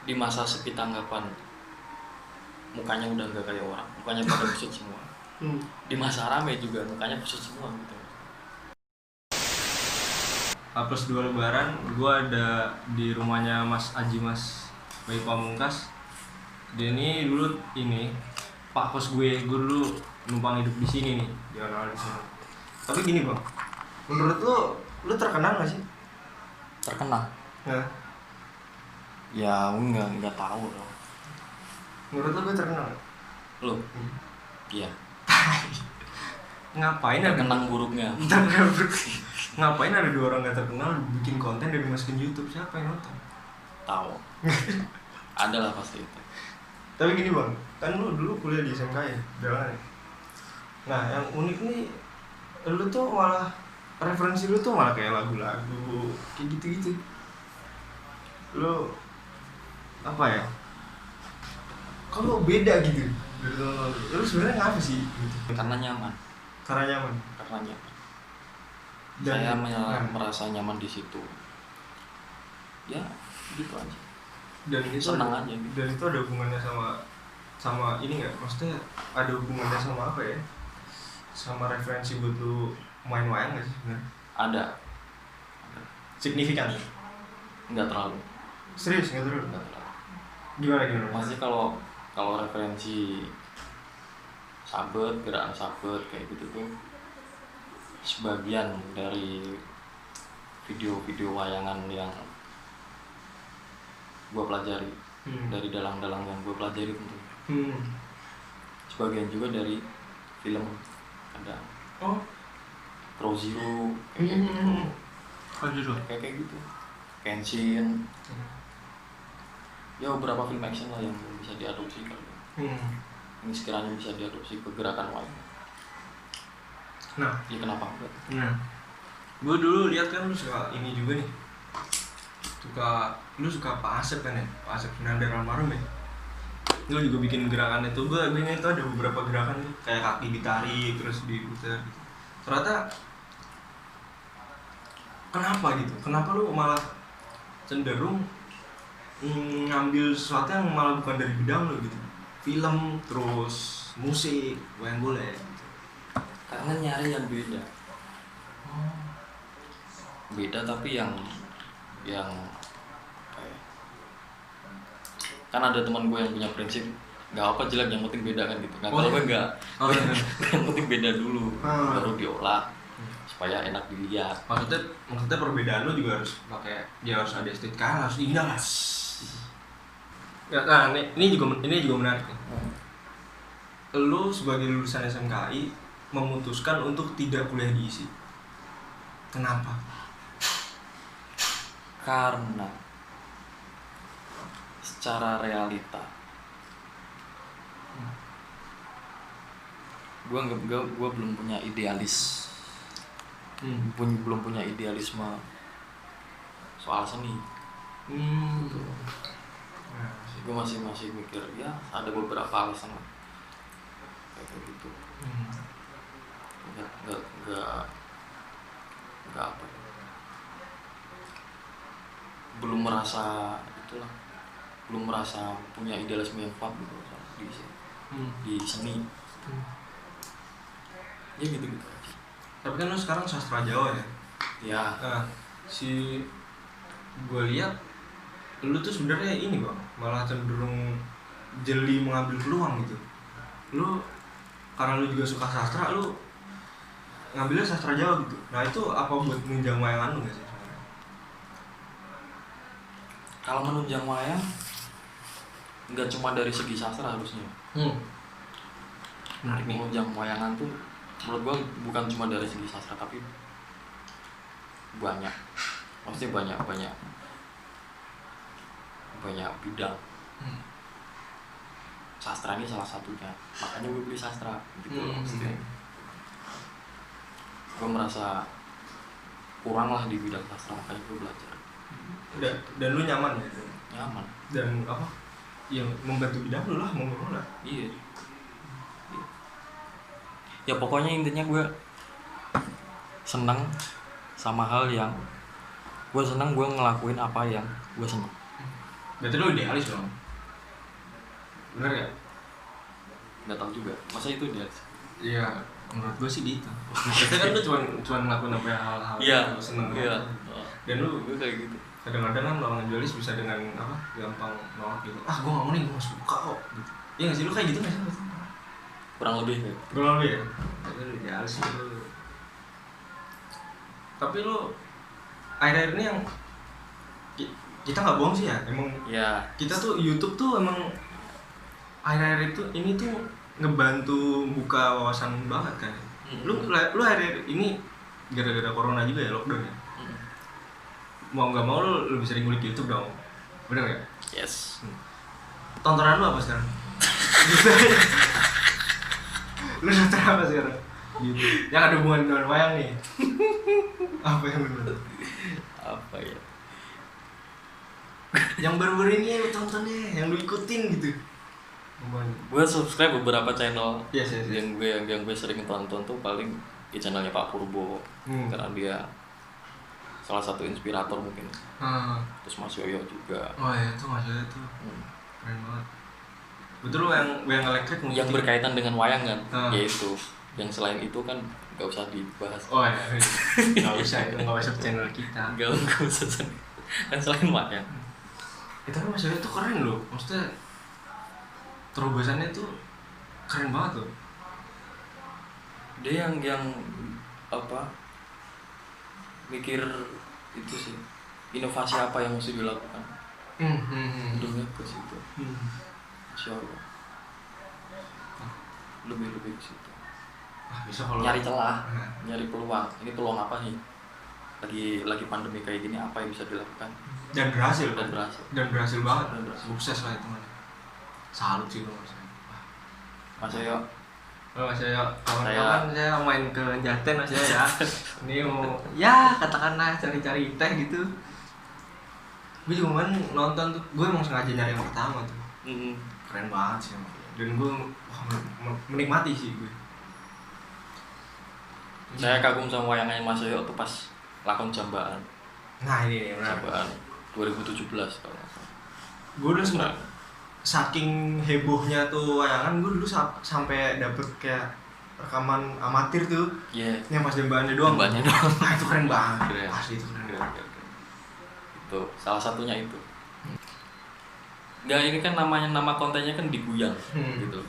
di masa sepi tanggapan mukanya udah nggak kayak orang, mukanya pada kusut semua. Di masa rame juga mukanya kusut semua gitu. Plus 2 lebaran gue ada di rumahnya Mas Aji Mas Bayi Pamungkas. Dia ini dulu pak kos gue dulu numpang hidup di sini nih, di awal di sini. Tapi gini bang, menurut lu terkenal nggak sih? Terkenal? Nah. Ya nggak tahu loh. Menurut lu gue terkenal? Lo? Iya. Ngapain ada kenang buruknya? Ngapain ada 2 orang gak terkenal bikin konten dan dimasukin YouTube? Siapa yang nonton? Tahu. Ada lah pasti itu. Tapi gini bang, kan lu dulu kuliah di SMK ya, jalan ya. Nah yang unik nih, lu tuh malah referensi lu tuh malah kayak lagu-lagu kayak gitu-gitu. Lu apa ya? Kalau beda gitu dari tahun lalu. Lu sebenarnya ngapa sih? Gitu. Karena nyaman. Karena nyaman. Dan saya merasa nyaman di situ. Ya, gitu aja. Dan itu senang aja. Gitu. Dan itu ada hubungannya sama ini nggak? Maksudnya ada hubungannya sama apa ya? Sama referensi buat lu main wayang nggak sih sebenarnya? Ada. Signifikan? Nggak terlalu. Serius nggak terlalu? Nggak terlalu. Gimana? Masih kalau referensi sabet, gerakan sabet kayak gitu tuh sebagian dari video-video wayangan yang gue pelajari, dari dalang-dalang yang gue pelajari tentunya. Sebagian juga dari film ada Crow Zero kayak gitu, Kenshin. Ya beberapa film action lah yang bisa diadopsi kali. Ini sekiranya bisa diadopsi ke gerakan wayang. Nah, ya kenapa enggak? Nah, gue dulu lihat kan lu suka ini juga nih. Lu suka Pak Asep kan ya? Pak Asep Nandar almarhum ya? Lu juga bikin gerakan itu. Gue ingat itu ada beberapa gerakan tuh, kayak kaki ditarik terus diputar gitu. Ternyata kenapa gitu? Kenapa lu malah cenderung ngambil sesuatu yang malah bukan dari bidang lu gitu? Film, terus musik, wayang golek gitu. Karena nyari yang beda. Beda tapi yang kan ada teman gue yang punya prinsip nggak apa jelek yang penting beda kan gitu. Nah kalau gue nggak, yang penting beda dulu baru diolah supaya enak dilihat. Maksudnya perbedaan lu juga harus pakai, dia harus ada estetika, harus indah lah. Nah ini juga menarik nih. Lu sebagai lulusan SMKI memutuskan untuk tidak kuliah di ISI. Kenapa? Karena secara realita gue belum punya idealis, belum punya idealisme soal seni. Gitu. Nah, gue masih mikir ya ada beberapa alasan lah kayak gitu. Nggak apa, belum merasa punya idealisme yang kuat gitu di seni. Ya gitu aja. Tapi kan lu sekarang sastra Jawa ya? Ya. Gue lihat lu tuh sebenarnya ini bang, malah cenderung jeli mengambil peluang gitu. Lu karena lu juga suka sastra, lu ngambilnya sastra Jawa gitu. Nah itu apa buat menunjang wayangan lu nggak sih? Kalau menunjang wayang nggak cuma dari segi sastra harusnya. Menunjang wayangan tuh menurut gua bukan cuma dari segi sastra tapi banyak, pasti banyak bidang. Sastra ini salah satunya, makanya gue beli sastra gitu. Gue merasa kurang lah di bidang sastra, makanya gue belajar. Dan lu nyaman ya? Nyaman. Dan apa? Yang membantu bidang lu lah, mau ngomong lah. Iya. Ya pokoknya intinya gue senang sama hal yang gue senang, gue ngelakuin apa yang gue senang. Berarti lu idealis dong. Bener gak? Nggak tahu juga. Masa itu dia? Iya, menurut gue sih gitu. Biasanya kan lu cuma ngelakuin apa hal-hal yang lu seneng. Iya. Dan lu gue kayak gitu. Kadang-kadang kan orang idealis bisa dengan apa? Gampang nolak gitu. Ah, gue nggak mau nih, gue nggak suka kok. Gitu. Iya nggak sih, lu kayak gitu nggak sih? Kurang lebih kayak. Kurang lebih ya. Lu idealis sih lu. Tapi lu akhir-akhir ini yang kita nggak bohong sih ya, emang ya. Kita tuh YouTube tuh emang akhir-akhir ini tuh ngebantu buka wawasan banget kan. Lu akhir-akhir ini gara-gara corona juga ya, lockdown ya. Mau nggak mau lu lebih sering ngulik YouTube dong, bener ya? Yes. Tontonan lu apa sekarang? Lu nonton apa sekarang? YouTube. Yang ada hubungan dengan wayang nih. Apa yang lu nonton? Apa ya? Yang baru-baru ini lu tonton deh, yang lu ikutin gitu. Gue subscribe beberapa channel. Yes. Yang gue sering tonton tuh paling di channelnya Pak Purbo. Karena dia salah satu inspirator mungkin. Terus Mas Yoyo juga. Oh iya, itu Mas Yoyo tuh keren banget. Betul, yang elektrik mungkin yang berkaitan dengan wayang kan. Yaitu yang selain itu kan gak usah dibahas. Oh iya. Gak usah, itu gak masuk channel kita. Gak usah. Kan selain wayang. Tapi Mas Yoyo tuh keren loh. Maksudnya terobosannya tuh keren banget loh. Dia yang apa? Mikir itu sih. Inovasi apa yang mesti dilakukan. Udah ke situ. Masya Allah. Lebih ke situ. Bisa kalau nyari celah, nyari peluang. Ini peluang apa nih? Lagi pandemi kayak gini, apa yang bisa dilakukan? Dan berhasil banget. Sukses lah itu, man. Salut sih lo Mas Yoyo. Mas Yoyo, kawan-kawan saya main ke Jaten Mas Yoyo ya. Ini mau ya katakanlah cari-cari teh gitu. Gue juga nonton tuh, gue emang sengaja nyari yang pertama tuh. Keren banget sih, dan gue menikmati sih gue. Saya kagum sama wayangnya Mas Yoyo tuh pas lakon Jambaan. Nah ini benar. Jambaan 2017 kalau nggak salah. Gue dulu saking hebohnya tuh wayangan, gue dulu sampai dapet kayak rekaman amatir tuh. Iya. Yang pas Jambaannya doang. Jambaannya doang. Nah itu keren banget. Keren. Asli itu keren. Itu salah satunya itu. Enggak, ini kan nama kontennya kan diguyang gitu.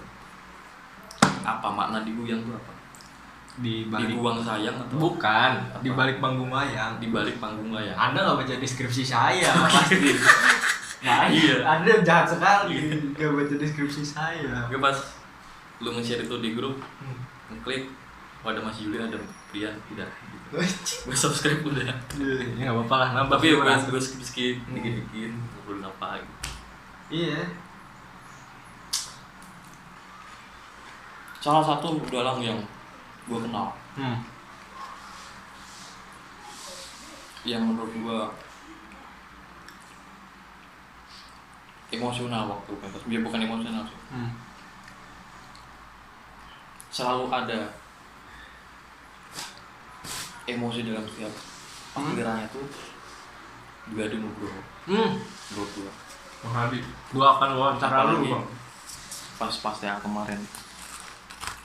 Apa makna diguyang tuh apa? Dibuang sayang atau bukan apa? Di balik panggung wayang. Di balik panggung wayang. Anda nggak baca deskripsi saya pasti. Nah, iya. Anda jahat sekali nggak baca deskripsi saya. Gue pas lu nge-share itu di grup, ngeklik, ada Mas Yuli, ada Brian, udah. Gue subscribe udah. Ya nggak apa-apa lah. Tapi gue skip dikit-dikit, ngobrolin apa gitu. Iya. Salah satu dalang yang gue kenal, yang menurut gue emosional waktu pentas, dia bukan emosional sih. Selalu ada emosi dalam setiap pikirannya tuh Budi Nugroho. Menurut gue. Habib, gua akan wawancara lu bang. Pas yang kemarin.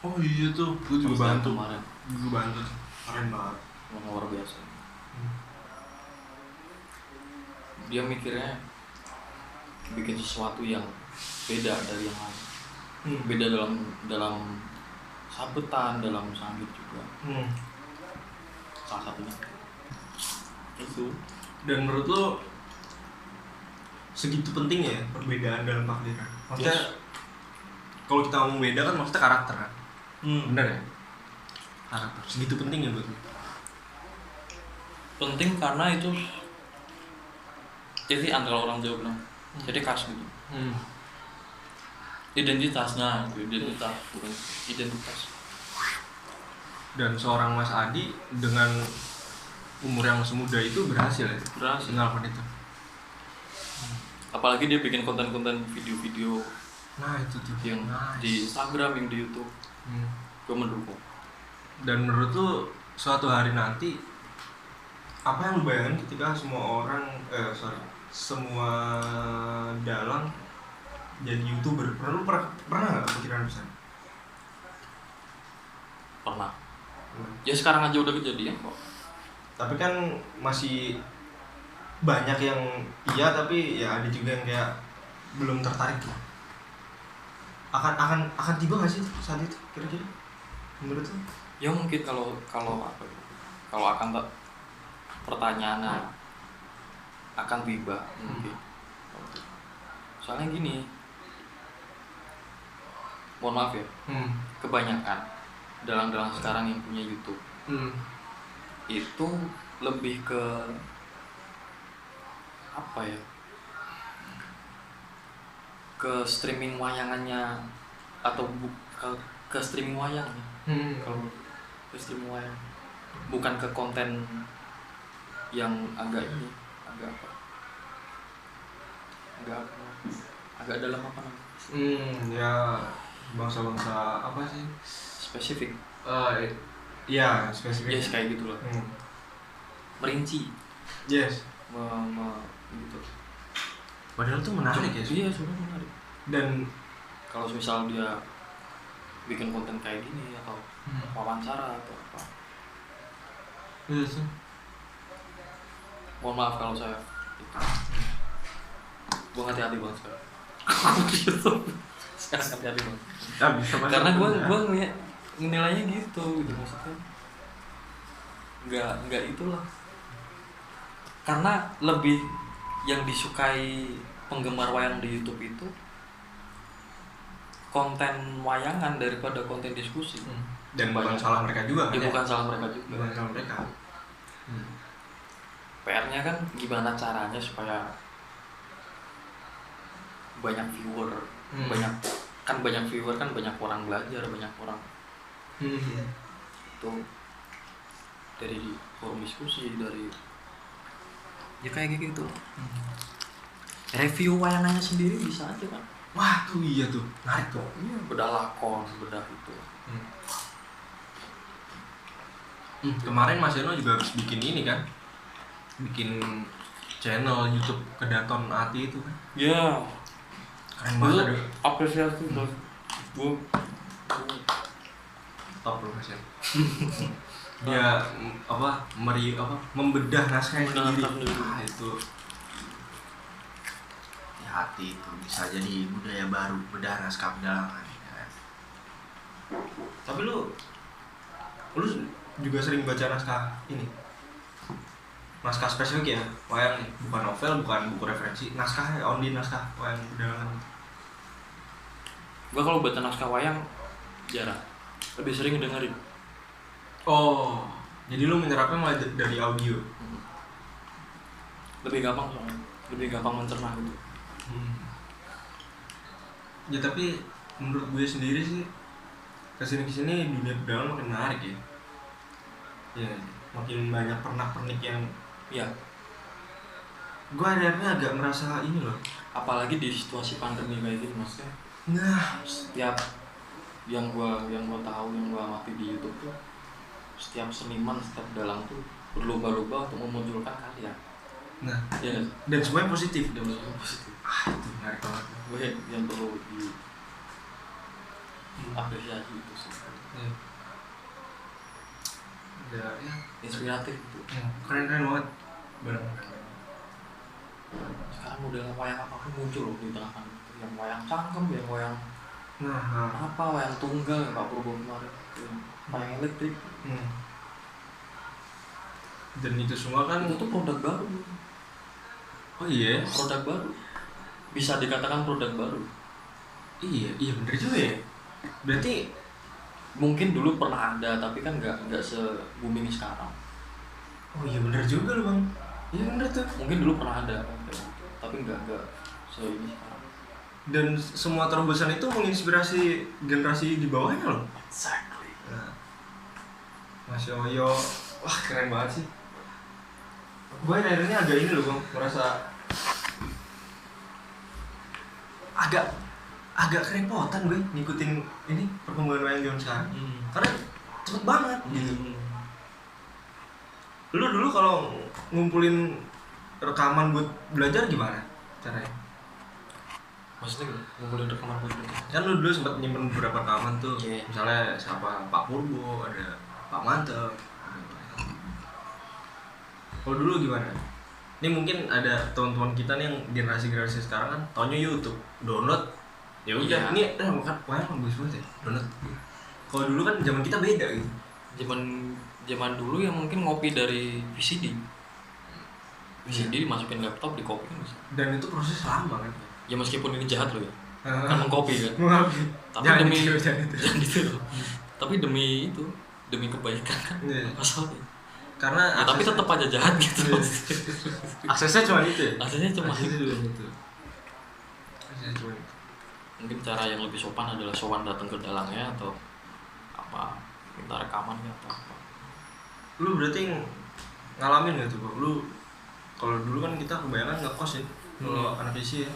Oh iya tuh, gua juga bantu. Kemarin. Gua bantu, keren banget. Luar biasa. Dia mikirnya bikin sesuatu yang beda dari yang lain. Beda dalam sabetan, dalam sambit juga. Salah satunya itu. Dan menurut lo segitu pentingnya ya perbedaan dalam takdiran? Maksudnya kalau kita ngomong beda kan maksudnya karakter kan? Bener ya? Karakter, segitu pentingnya buat lo? Penting karena itu jadi antara orang Jawa bilang jadi khas gitu. Identitasnya, identitas bukan identitas. Dan seorang Mas Adi dengan umur yang semuda itu berhasil ya? Berhasil melakukan itu. Apalagi dia bikin konten-konten video-video. Nah itu tuh yang di Instagram, yang di YouTube. Gue mendukung. Dan menurut lu suatu hari nanti apa yang lu bayangin ketika semua jadi YouTuber? Pernah nggak kepikiran besar? Pernah. Ya sekarang aja udah kejadian kok. Tapi kan masih banyak yang iya, tapi ya ada juga yang kayak belum tertarik lah. Akan tiba nggak sih saat itu kira-kira menurut lo? Ya mungkin kalau apa ya, kalau akan pertanyaannya akan tiba mungkin. Soalnya gini, mohon maaf ya, kebanyakan dalang-dalang sekarang yang punya YouTube itu lebih ke apa ya, ke streaming wayangannya atau ke streaming wayangnya. Kalau ke streaming wayang, bukan ke konten yang agak dalam apa namanya? Ya bangsa-bangsa apa sih? Spesifik. Iya, spesifik. Yes, kayak gitu loh. Merinci. Yes. Gitu. Padahal tuh menarik ya. Iya, sudah menarik. Dan kalau misal dia bikin konten kayak gini atau wawancara atau apa. iya sih. Mohon maaf kalau saya itu. Gue hati-hati banget sekarang. Sekarang hati-hati banget. Karena gue nilainya gitu maksudnya. Enggak itulah. Karena lebih yang disukai penggemar wayang di YouTube itu konten wayangan daripada konten diskusi. Dan bukan salah mereka juga kan? Ya bukan salah mereka juga. Bukan salah mereka. PR-nya kan gimana caranya supaya banyak viewer, banyak viewer kan banyak orang belajar, banyak orang itu dari forum diskusi, dari ya kayak gitu. Review wayangannya sendiri bisa aja kan. Wah tuh iya tuh, menarik tuh. Iya, bedah lakon, bedah itu. Kemarin Mas Eno juga habis bikin ini kan, bikin channel YouTube Kedaton Ati itu kan. Iya. Keren banget. Apresiasi buat gue. Top loh Mas Eno. Dia membedah naskah sendiri. Itu hati itu bisa jadi budaya baru, bedah naskah pedalangan ya. Tapi lu juga sering baca naskah ini, naskah spesifik ya, wayang nih, bukan novel, bukan buku referensi, naskah ya, only naskah wayang pedalangan. Gua kalau baca naskah wayang jarang, lebih sering dengerin. Oh, jadi lu menyerapnya malah dari audio. Lebih gampang soalnya, lebih gampang mencerna gitu. Ya tapi menurut gue sendiri sih kesini dunia pedalangan makin menarik ya. Ya, makin banyak pernak-pernik yang ya. Gue akhirnya agak merasa ini loh. Apalagi di situasi pandemi kayak gini maksudnya. Nah, setiap yang gua tahu, yang gua amati di YouTube tuh, setiap seniman, setiap dalang tuh berlomba-lomba untuk memunculkan karya. Nah, ya, dan semuanya positif. Dan semuanya positif. Itu menarik banget. Gue yang perlu apresiasi itu sih. Ya, inspiratif itu. Keren banget. Benar. Sekarang model wayang apapun muncul loh di tengah itu. Yang wayang cangkem, yang wayang wayang tunggal yang Pak Purbo kemarin, wayang elektrik. Dan itu semua kan itu tuh produk baru. Oh iya. Produk baru. Bisa dikatakan produk baru. Iya bener juga ya. Berarti mungkin dulu pernah ada tapi kan nggak se-booming sekarang. Oh iya bener juga loh Bang. Iya bener tuh. Mungkin dulu pernah ada tapi nggak se-ini sekarang. Dan semua terobosan itu menginspirasi generasi di bawahnya loh. Exactly. Nah, Mas Yoyo, wah keren banget sih. Gue akhirnya agak ini loh Bang, merasa agak kerepotan gue ngikutin ini perkembangan wayang zaman sekarang. Karena cepet banget gitu. Lu dulu kalau ngumpulin rekaman buat belajar gimana caranya? Maksudnya gimana? Ngumpulin rekaman podcast. Kan lu dulu sempat nyimpen beberapa rekaman tuh. Iya. Misalnya siapa Pak Purbo, ada Pak Mantep. Kalau dulu gimana? Ini mungkin ada teman-teman kita nih yang generasi sekarang kan taunya YouTube, download. Ya udah, Iya. ini bukan bagus banget ya, download. Kalau dulu kan zaman kita beda gitu. Zaman dulu ya mungkin ngopi dari VCD. VCD dimasukin laptop, di copy kan bisa. Dan itu proses lama kan. Ya meskipun ini jahat loh ya. Kan mengcopy kan. Tapi Jangan demi ditiru, jangan ditiru. jangan ditiru. Tapi demi itu, demi kebaikan kan. Iya. Masalahnya. Karena Ya, tapi tetap aja jahat gitu. Iya. Aksesnya cuma itu ya? Aksesnya cuma Aksesnya itu. cuma itu. Aksesnya cuma itu. Mungkin cara yang lebih sopan adalah sowan datang ke dalangnya atau apa, minta rekamannya atau apa. Lu berarti ngalamin gak tuh, Bro? Lu kalau dulu kan kita kebanyakan ngekos ya. Kalau anak isi ya.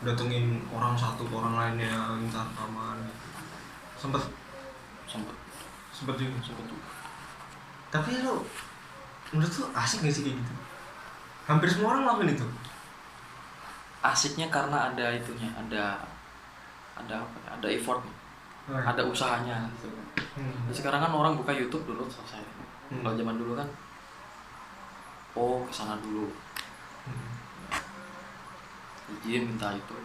Datengin orang satu ke orang lainnya minta rekaman gitu. Sempet juga. Tapi lu menurut lu asik gak sih kayak gitu? Hampir semua orang ngelakuin itu. Asiknya karena ada itunya, ada apa ya, ada effort, ada usahanya gitu. Sekarang kan orang buka YouTube dulu selesai. Kalau zaman dulu kan kesana dulu, izin minta itu.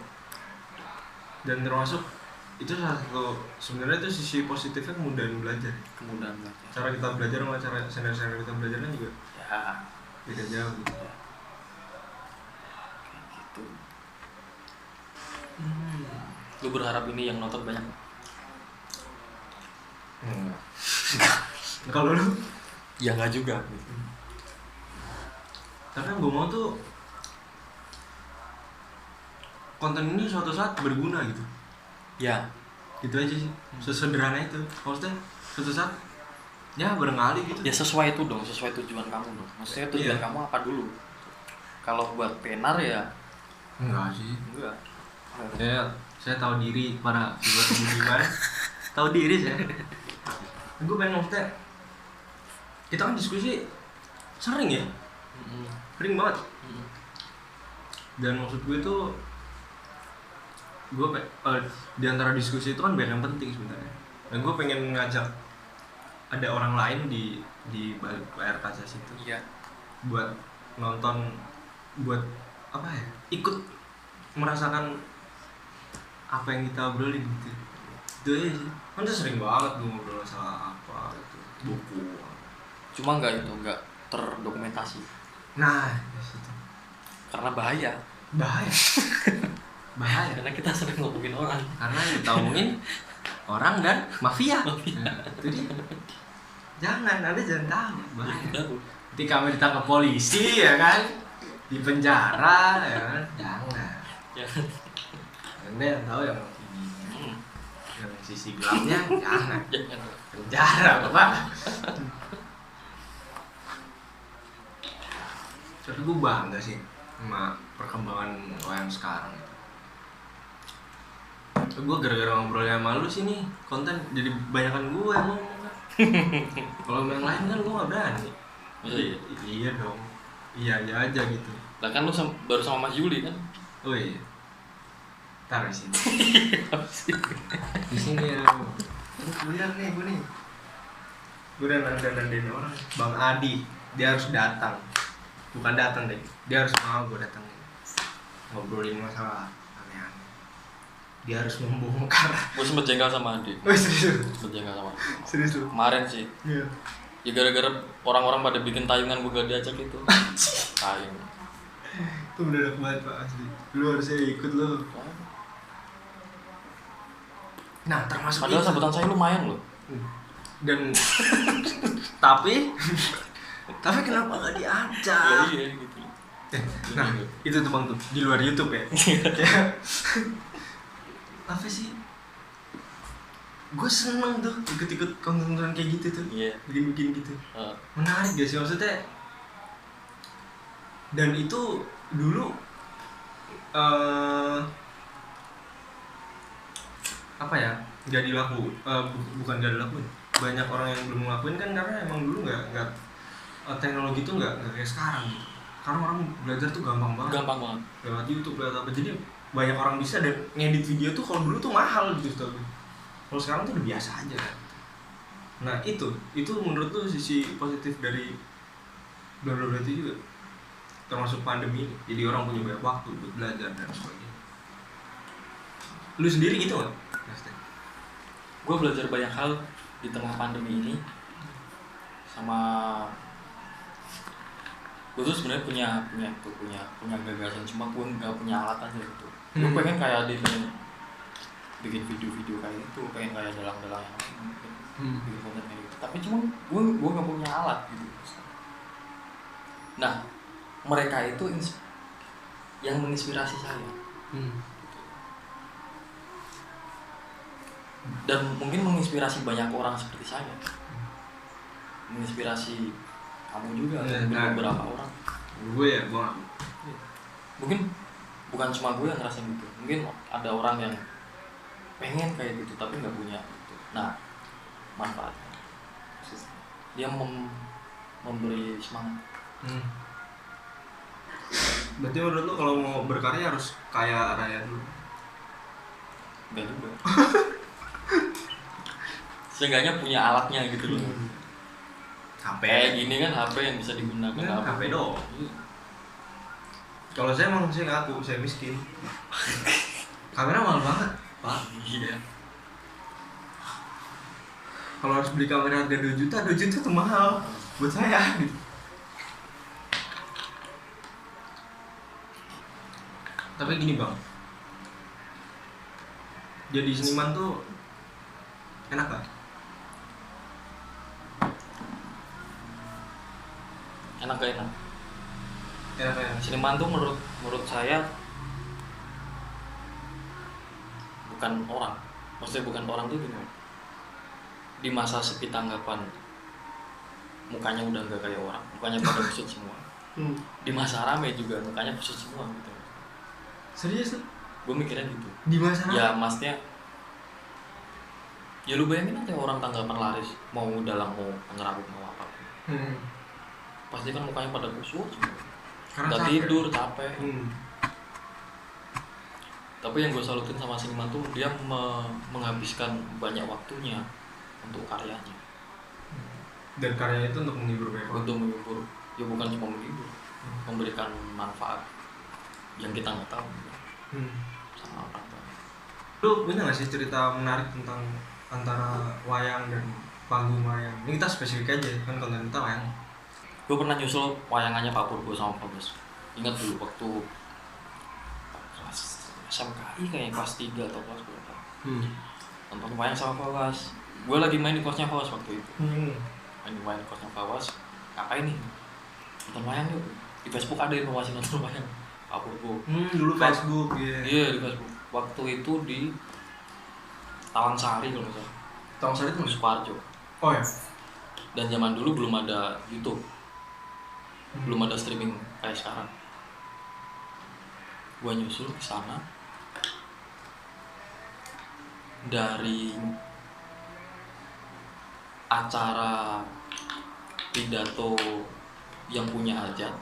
Dan termasuk itu salah satu sebenarnya itu sisi positifnya kemudahan belajar. Kemudahan belajar. Cara kita belajar sama cara senior kita belajar kan juga Ya beda jauh gitu. kayak gitu. Lu berharap ini yang nonton banyak? Kalau lu? Ya nggak juga. Karena gue mau tuh konten ini suatu saat berguna gitu. Ya. Gitu aja sih. Sesederhana itu. Maksudnya suatu saat ya barangkali gitu. Ya sesuai itu dong, sesuai tujuan kamu dong. Maksudnya tujuan kamu apa dulu? Kalau buat penar ya Enggak sih. enggak. Saya tahu diri para buat budiman. Tahu diri saya. Gue pengen maksudnya kita kan diskusi sering ya. Sering banget. Dan maksud gue tuh di antara diskusi itu kan banyak yang penting sebenarnya. Dan gue pengen ngajak ada orang lain di balik layar kaca situ. Iya. Buat nonton, buat apa ya? Ikut merasakan apa yang kita obrolin gitu. Itu aja sih. Kan tuh sering banget gue ngobrol masalah apa gitu, buku. Cuma enggak terdokumentasi. Nah, di situ. Karena bahaya. Bahaya. Karena kita sering ngomongin orang. Karena kita ngomongin orang dan mafia. Nah, itu dia. Jangan, Anda jangan tahu. Bahaya. Nanti kami ditangkap polisi ya kan, di penjara ya kan. Jangan. Anda yang tahu yang sisi gelapnya jangan. Penjara Bapak. Tapi gue bangga sih sama perkembangan yang sekarang. Gue gara-gara ngobrolnya sama lu sih nih konten jadi banyakan gue yang ngomong kan. Kalau yang lain kan gue gak berani. Iya dong. Iya aja gitu. Lah kan lu baru sama Mas Yuli kan? Oh iya. Taruh di sini. Di sini ya. Bener nih gue nih. Gue udah nandain orang. Bang Adi, dia harus datang. Bukan datang deh, dia harus mau gue datang ngobrolin masalah aneh-aneh. Dia harus membongkar. Gue sempet jengkel sama Adi. Oh serius? Sempet jengkel sama Adi. Serius lu? Kemarin sih. Iya. Ya gara-gara orang-orang pada bikin tayungan gue gak diajak itu. Tayung. Itu mendadak banget Pak asli. Lu harusnya ikut lu. Nah termasuk Padahal itu. sambutan saya lumayan loh. Dan tapi kenapa gak diajak? Iya gitu. Nah itu tuh bang tuh di luar YouTube ya. Apa sih? Gue seneng tuh ikut-ikut konten-konten kayak gitu tuh. Iya. Bikin-bikin gitu. Menarik gak sih maksudnya? Dan itu dulu apa ya? Gak dilakuin. Bukan gak dilakuin. Banyak orang yang belum ngelakuin kan karena emang dulu nggak teknologi tuh nggak kayak sekarang gitu. Karena orang belajar tuh gampang banget. Gampang banget. Lewat YouTube lewat apa. Jadi banyak orang bisa, dan ngedit video tuh kalau dulu tuh mahal gitu tuh. Kalau sekarang tuh udah biasa aja kan. Nah itu menurut lu sisi positif dari bla itu juga, termasuk pandemi ini. Jadi orang punya banyak waktu buat belajar dan sebagainya. Lu sendiri gitu nggak? Gue belajar banyak hal di tengah pandemi ini. Sama gue tuh sebenarnya punya gagasan, cuma gue nggak punya alat aja gitu. Gue pengen kayak bikin video-video kayak itu, pengen kayak dalang-dalang yang lain, bikin konten kayak gitu. Tapi cuma gue nggak punya alat gitu. Nah mereka itu yang menginspirasi saya. Dan mungkin menginspirasi banyak orang seperti saya, menginspirasi kamu juga, mungkin beberapa orang. Gue Mungkin bukan cuma gue yang ngerasain gitu, mungkin ada orang yang pengen kayak gitu tapi nggak punya gitu. Nah manfaatnya dia memberi semangat. Berarti menurut lu kalau mau berkarya harus kaya raya dulu? Enggak juga. Seenggaknya punya alatnya gitu loh. HP gini kan, HP yang bisa digunakan. Ya, HP doang. Kalau saya emang saya ngaku saya miskin. Kamera mahal banget, Pak. Iya. Kalau harus beli kamera harga 2 juta tuh mahal buat saya gitu. Tapi gini bang, jadi seniman tuh enak gak? Enak gak enak? Enak. Seniman tuh menurut saya bukan orang. Maksudnya bukan orang tuh gini. Di masa sepi tanggapan mukanya udah gak kayak orang, mukanya pada kusut semua. Di masa rame juga mukanya kusut semua gitu. Serius tuh? Gue mikirnya gitu. Di masa rame? Ya maksudnya, ya lu bayangin aja orang tanggapan laris, mau dalang, mau pengerabut, mau apa. Pasti kan mukanya pada kusut semua. Gak tidur, capek. Tapi yang gue salutin sama seniman tuh dia menghabiskan banyak waktunya untuk karyanya. Dan karyanya itu untuk menghibur banyak orang. Untuk menghibur, ya bukan cuma menghibur, memberikan manfaat yang kita nggak tahu sama orang. Lu punya nggak sih cerita menarik tentang antara wayang dan panggung wayang? Ini kita spesifik aja kan, konten kita wayang. Gue pernah nyusul wayangannya Pak Purbo sama Pak Bos. Ingat dulu waktu kelas SMKI kayaknya, kelas 3 atau kelas berapa. Nonton wayang sama Fawas. Gue lagi main di kosnya Fawas waktu itu. Main di kosnya Fawas. Ngapain nih? Nonton wayang yuk. Di Facebook ada yang masih nonton wayang Pak Purbo. Dulu Facebook ya. Iya di Facebook. Waktu itu di Talang Sari kalau nggak salah. Talang Sari itu Sukoharjo. Oh ya. Dan zaman dulu belum ada YouTube. Belum ada streaming kayak sekarang. Gua nyusul ke sana dari acara pidato yang punya hajat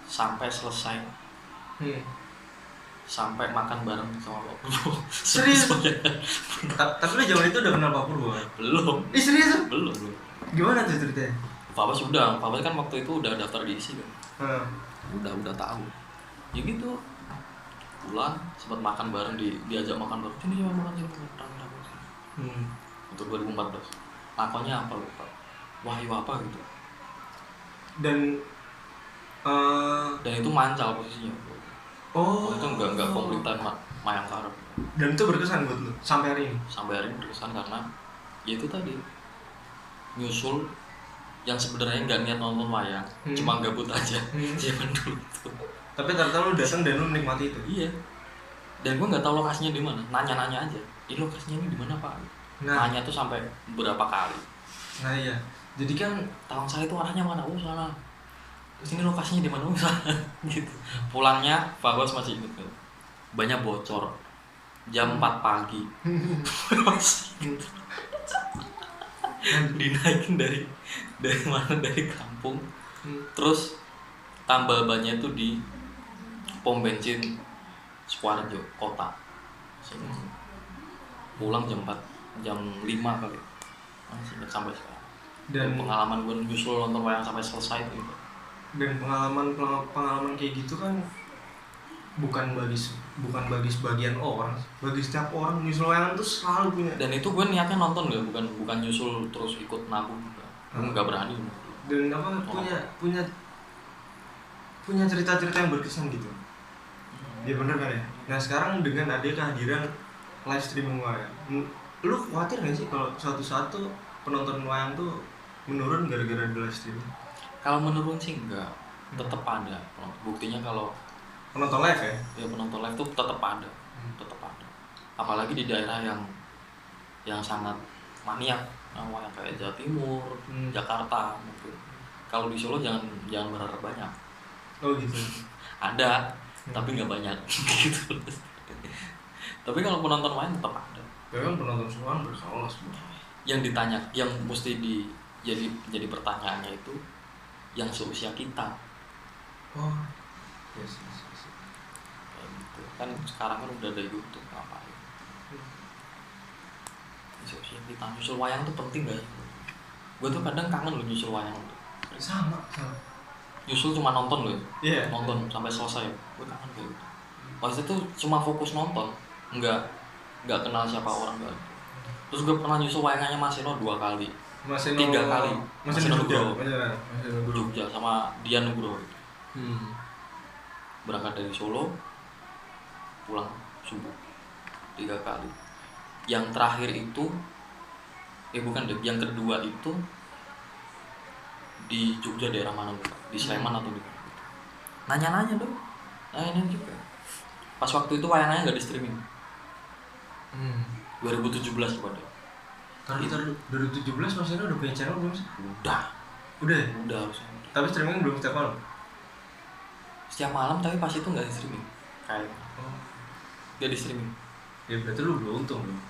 sampai selesai, sampai makan bareng sama Pak Purbo. Serius? Tapi lu zaman itu udah kenal Pak Purbo? Belum. Serius? Belum. Gimana tuh ceritanya? Pak Bos kan waktu itu udah daftar diisi kan. Udah tahu. Ya gitu. Pulang sempat makan bareng, diajak makan bareng. Sini makan rame-rame. Untuk 2014. Lakonnya apa lupa. Wahyu apa gitu. Dan itu mancal posisinya. Oh, itu enggak komplitan Mayangkara. Dan itu berkesan buat lu sampai hari ini? Sampai hari ini berkesan karena ya itu tadi, nyusul yang sebenarnya nggak niat nonton wayang, cuma gabut aja zaman dulu itu. Tapi ternyata lu datang dan lu menikmati itu. Iya. Dan gue nggak tahu lokasinya di mana, nanya aja. Ini lokasinya ini di mana Pak? Nanya tuh sampai beberapa kali. Nah iya. Jadi kan Talang Sari itu arahnya mana? Oh sana. Terus ini lokasinya di mana? Oh sana. Gitu. Pulangnya Pak Bos masih inget kan? Banyak bocor. Jam 4 pagi. Dinaikin dari mana, dari kampung. Terus tambal bannya itu di pom bensin Sukoharjo kota. Pulang jam 4, jam 5 kali. Masih ingat sampai sekarang. Dan pengalaman gue nyusul nonton wayang sampai selesai itu. Dan pengalaman kayak gitu kan bukan bagi sebagian orang, bagi setiap orang nyusul wayang tuh selalu punya. Dan itu gue niatnya nonton loh, bukan nyusul terus ikut nabung. Gue nggak berani. Dan punya cerita-cerita yang berkesan gitu. Ya bener kan ya. Nah sekarang dengan adanya kehadiran live streaming wayang, lu khawatir nggak sih kalau suatu penonton wayang tuh menurun gara-gara di live streaming? Kalau menurun sih enggak, tetap ada. Buktinya kalau penonton live ya penonton live tuh tetap ada. Apalagi di daerah yang sangat maniak, yang kayak Jawa Timur, Jakarta mungkin. Kalau di Solo jangan berharap banyak. Oh gitu. Ada, tapi nggak banyak gitu. Tapi kalau penonton wayang tetap ada. Memang penonton semua bersalah semua. Yang ditanya, yang mesti jadi pertanyaannya itu yang seusia kita. Oh, yes. Kayak gitu. Kan sekarang kan udah ada YouTube ngapain? Seusia kita nyusul wayang tuh penting gak? Gue tuh kadang kangen loh nyusul wayang tuh. Sama. Nyusul cuma nonton loh. Iya. Nonton sampai selesai. Gue kangen kayak gitu. Pas itu cuma fokus nonton, nggak kenal siapa orang gak. Terus gue pernah nyusul wayangannya Mas Eno 2 kali. 3 kali. Mas Eno Nugroho. Jogja sama Dian Nugroho. Berangkat dari Solo, pulang subuh 3 kali. Yang terakhir itu, yang kedua itu di Jogja daerah mana lupa, di Sleman atau di mana? Nanya-nanya dong, nanya juga. Pas waktu itu wayangannya nggak di streaming. 2017 pada. Taruh 2017 Mas Eno udah punya channel belum sih? Udah harusnya. Tapi streaming belum setiap malam? Setiap malam, tapi pas itu nggak di streaming. Kayak nggak di streaming. Ya berarti lu beruntung loh.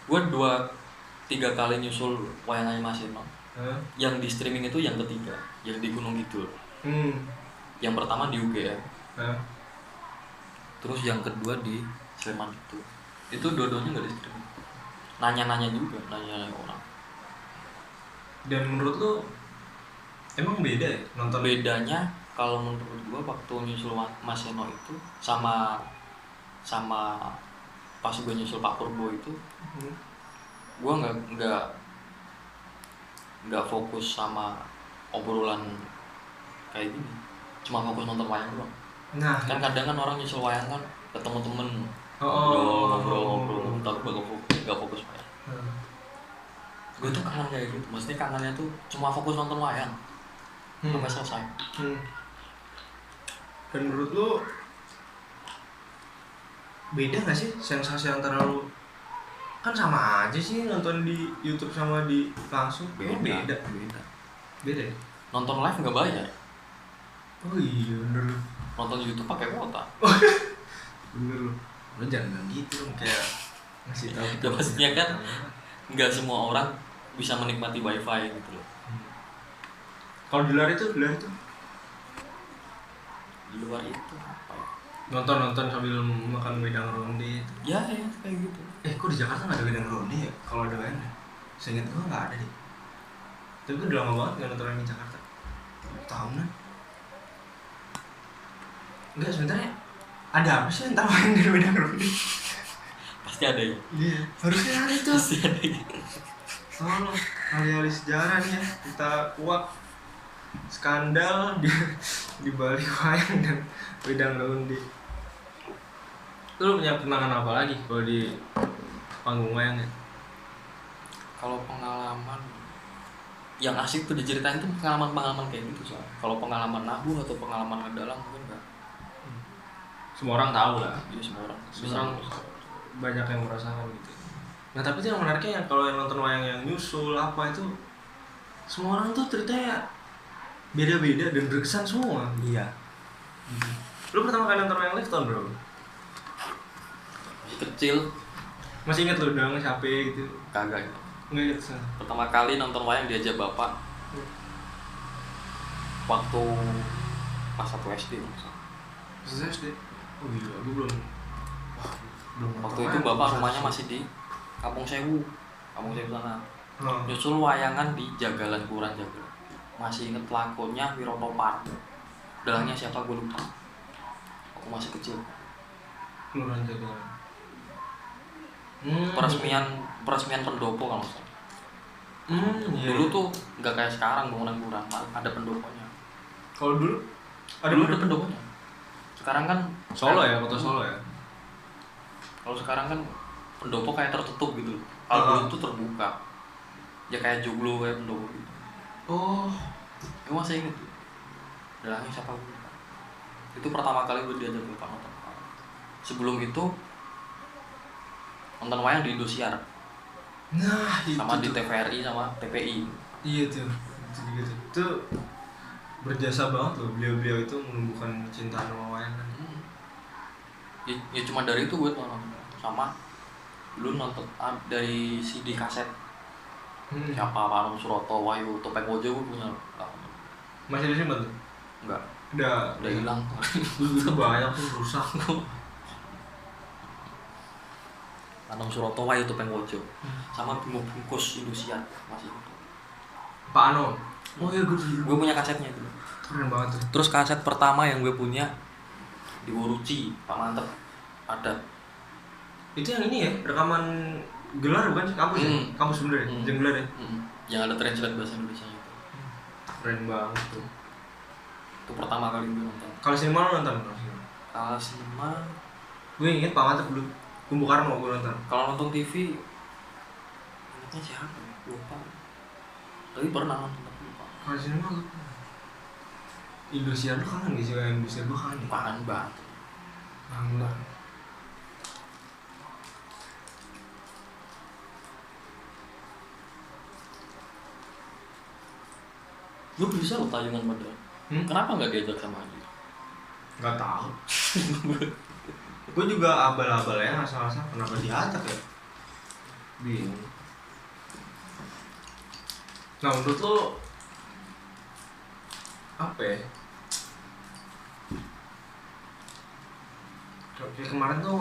Gue 2-3 kali nyusul wayangannya Mas Eno. Yang di streaming itu yang ketiga, yang di Gunung Kidul. Yang pertama di UGM. Terus yang kedua di Sleman itu. Itu dua-duanya nggak di streaming. Nanya-nanya juga, nanya orang. Dan menurut lu emang beda ya nonton? Bedanya kalau menurut gua waktu nyusul Mas Eno itu sama pas gua nyusul Pak Purbo itu, gua nggak fokus sama obrolan kayak gini, cuma fokus nonton wayang doang. Nah kan kadang kan orang nyusul wayang kan ketemu temen ngobrol tapi nggak fokus wayang. Gue tuh kangen kayak gitu, maksudnya kangennya tuh cuma fokus nonton wayang sampai selesai. Dan menurut lu beda nggak sih sensasi antara lu, kan sama aja sih nonton di YouTube sama di langsung? Beda. Nonton live nggak bayar. Oh iya bener lu. Nonton YouTube pakai kuota. Bener lu jangan bilang gitu kayak ngasih tahu kita. Maksudnya kan nggak semua orang bisa menikmati wifi gitu loh. Kalau di luar itu di luar itu apa ya? Nonton sambil makan wedang ronde itu. Ya kayak gitu. Kok di Jakarta nggak ada wedang ronde ya? Kalau ada wedang, saya ingat gua nggak ada deh. Tapi gua udah lama banget nggak nonton di Jakarta. Tahunan. Enggak, sebenarnya ada apa sih antara wayang dan wedang ronde? Pasti ada ya? Iya, harusnya ada itu. Pasti ada gitu. Tolong, alih-alih sejarah nih ya, kita kuak skandal di balik wayang dan wedang ronde. Lu punya kenangan apa lagi kalau di panggung wayang ya? Kalau pengalaman yang asik tuh diceritain tuh pengalaman kayak gitu soalnya. Kalau pengalaman nabuh atau pengalaman ngedalang mungkin enggak. Semua orang tahu lah. Iya, semua orang banyak yang merasakan gitu. Nah tapi itu yang menariknya yang kalau yang nonton wayang yang nyusul apa itu, semua orang tuh ceritanya beda-beda dan berkesan semua. Iya. Lu pertama kali nonton wayang live tahun berapa? Kecil. Masih inget lu udah siapa gitu? Kagak. Nggak inget. Pertama kali nonton wayang diajak bapak waktu pas 1 SD. Pas SD? Oh gila, gue belum Waktu itu bapak rumahnya masih di Kampung Sewu sana. Nyusul wayangan di Jagalan Kuran Jagalan. Masih inget lakonnya Wirotopar. Dalangnya siapa gue lupa. Aku masih kecil. Kelurahan Jagalan. Peresmian pendopo kalau nggak salah. Iya. Dulu tuh nggak kayak sekarang bangunan kurang, ada pendoponya. Kalau dulu ada pendoponya. Sekarang kan Solo ya, kota Solo ya. Kalau sekarang kan pendopo kayak tertutup gitu. Kalau dulu tuh terbuka. Ya kayak joglo kayak pendopo gitu. Oh, Emang saya inget tuh. Dalangnya siapa gue? Itu pertama kali gue diajak ke Pak nonton. Sebelum itu nonton wayang di Indosiar. nah Sama itu di TVRI sama TPI. Iya tuh, itu berjasa banget loh, beliau itu menumbuhkan cinta sama wayangan. Ya cuma dari itu gue nonton. Sama dulu nonton dari CD kaset. Siapa Pak Anum Suroto, Wahyu Topeng Wojo gue punya. Masih disimpan tuh? Enggak. Udah Hilang. Itu banyak tuh rusak. Anum Suroto, Wahyu Topeng Wojo. Sama Bimo Bungkus Indosiar masih itu. Pak Ano. Oh iya, gue punya kasetnya itu. Keren banget tuh. Terus kaset pertama yang gue punya di Woruci, Pak Mantep ada. Itu yang ini ya, rekaman gelar bukan sih? Kampus ya? Kampus bener ya? Jeng gelar ya? Yang ada translate bahasa Indonesia itu. Keren banget tuh. Itu pertama kali gue nonton. Kalau sinema lo nonton? Kalau sinema gue inget Pak Mantep dulu. Kumbu Karno gue nonton. Kalau nonton TV ingetnya siapa ya? Lupa. Tapi pernah nonton tapi lupa. Kalau sinema lo Indosiar lu kangen gak sih? Indosiar gue kangen. Kangen banget. Kangen banget. Gue bisa lo tayungan padahal. Kenapa nggak diajak sama dia? Nggak tahu. Gue juga abal-abal ya, asal-asal kenapa diajak ya? Bingung. Nah menurut lo apa ya? Kayak kemarin tuh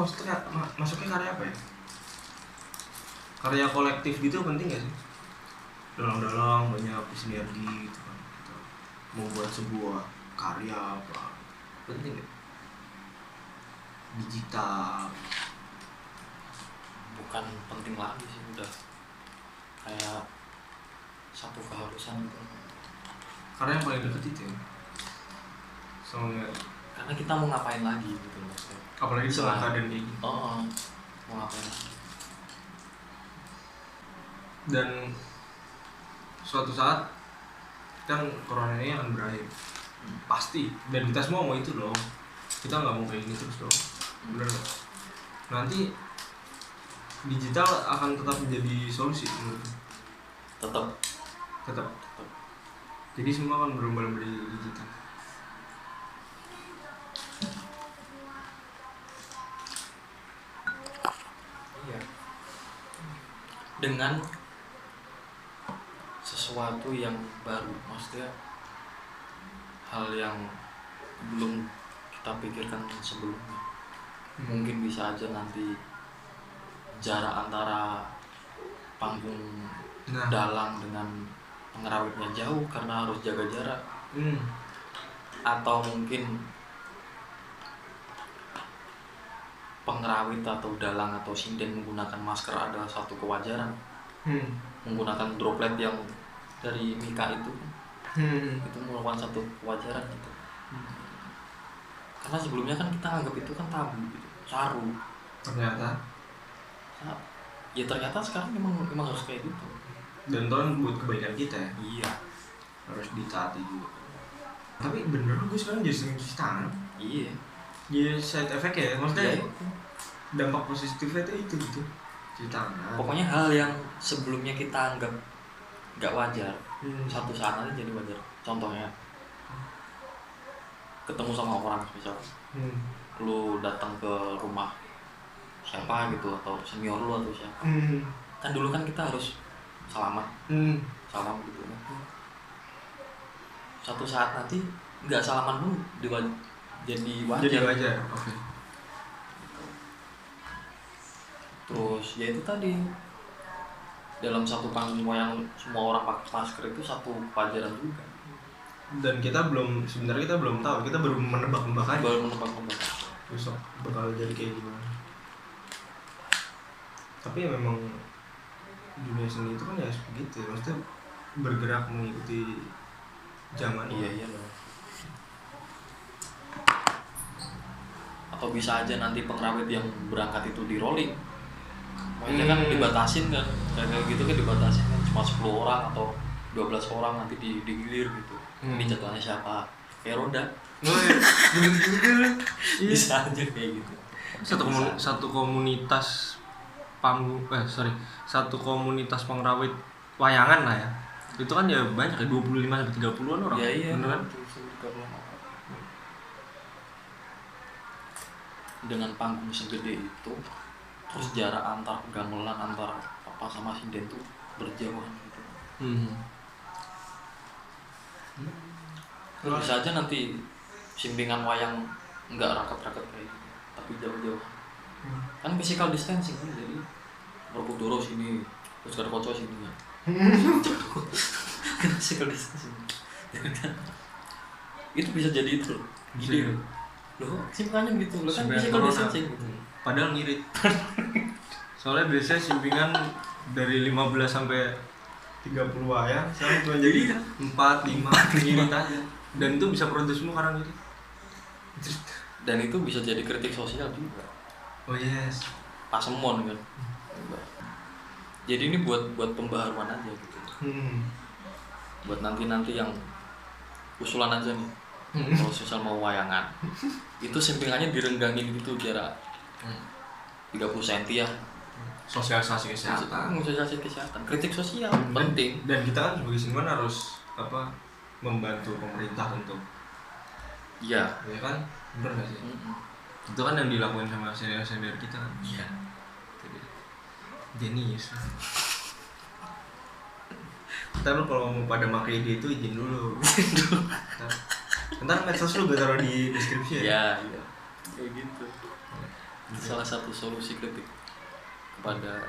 masuknya karya apa ya? Karya kolektif gitu penting gak sih? Dalang-dalang banyak sinergi gitu kan, gitu. Membuat sebuah karya apa penting gak? Digital Bukan penting lagi sih, udah kayak satu keharusan gitu. Karena yang paling deket itu ya. Soalnya Karena kita mau ngapain lagi gitu maksudnya. apalagi di tengah keadaan kayak gini. Mau ngapain lagi. Dan suatu saat kan corona ini akan berakhir. Pasti. Dan kita semua mau itu dong. Kita nggak mau kayak gini terus dong. Bener nggak? Nanti digital akan tetap menjadi solusi menurut. Tetap. Jadi semua akan berlomba-lomba di digital. Iya. Dengan sesuatu yang baru, maksudnya hal yang belum kita pikirkan sebelumnya. Mungkin bisa aja nanti jarak antara panggung dalang dengan pengerawitnya jauh karena harus jaga jarak. Atau mungkin pengerawit atau dalang atau sinden menggunakan masker adalah satu kewajaran. Menggunakan droplet yang dari Mika itu merupakan satu kewajaran gitu. Karena sebelumnya kan kita anggap itu kan tabu gitu, saru. Ternyata sekarang memang harus kayak gitu. dan Tuhan buat kebaikan kita ya. Iya. Harus ditaati juga. Tapi bener gue sekarang jadi sering cuci tangan. Iya. Jadi side effect ya, maksudnya Ya, dampak positifnya itu gitu. Cuci tangan. pokoknya hal yang sebelumnya kita anggap nggak wajar, satu saat nanti jadi wajar. Contohnya ketemu sama orang misal, lu datang ke rumah siapa gitu atau senior lu atau siapa, kan dulu kan kita harus salaman, salam gitu. Satu saat nanti nggak salaman pun jadi wajar. Jadi wajar. Oke. Terus ya itu tadi, dalam satu panggung wayang semua orang pakai masker itu satu pelajaran juga. Dan sebenarnya kita belum tahu, kita baru menebak-nebak aja. Baru menebak-nebak. Besok bakal jadi kayak gimana. Tapi ya memang dunia seni itu kan ya begitu ya, maksudnya bergerak mengikuti zaman. Iya loh. Atau bisa aja nanti pengrawit yang berangkat itu di rolling. Maksudnya kan dibatasin kan, kayak gitu kan dibatasin kan, cuma 10 orang atau 12 orang nanti digilir gitu. Ini jadwalnya siapa? Kayak roda. Bisa aja kayak gitu. Satu komunitas satu komunitas pengrawit wayangan lah ya. Itu kan ya banyak ya, 25 sampai 30-an orang. Iya. Beneran? Dengan panggung segede itu, terus jarak antar gamelan antar apa sama sinden tuh berjauhan gitu. Bisa aja nanti simpingan wayang nggak raket-raket kayak gitu, tapi jauh-jauh. Kan physical distancing kan, jadi Borobudur sini, terus Karkoco sini ya. Physical distancing. Itu bisa jadi itu loh. Gede loh, simpingannya gitu loh kan, physical distancing gitu. Padahal ngirit. Soalnya biasanya simpingan dari 15 sampai 30 wayang, sekarang cuma jadi 4, 5 ngirit aja. Dan itu bisa protes semua karena ngirit. Dan itu bisa jadi kritik sosial juga. Oh yes. Pasemon kan. Jadi ini buat pembaharuan aja gitu. Buat nanti yang usulan aja nih. Kalau sosial mau wayangan, itu simpingannya direnggangin gitu jarak 30 cm ya. Sosialisasi kesehatan. Sosialisasi kesehatan, kritik sosial penting. Dan kita kan sebagai seniman harus membantu pemerintah untuk. Iya. Ya kan? Bener nggak sih? Itu kan yang dilakukan sama senior kita kan. Iya. Jenius. Ntar lu kalau mau pada pakai ide itu izin dulu. Ntar medsos lu gue taruh di deskripsi ya. Iya. Kayak gitu. Itu salah satu solusi kritik kepada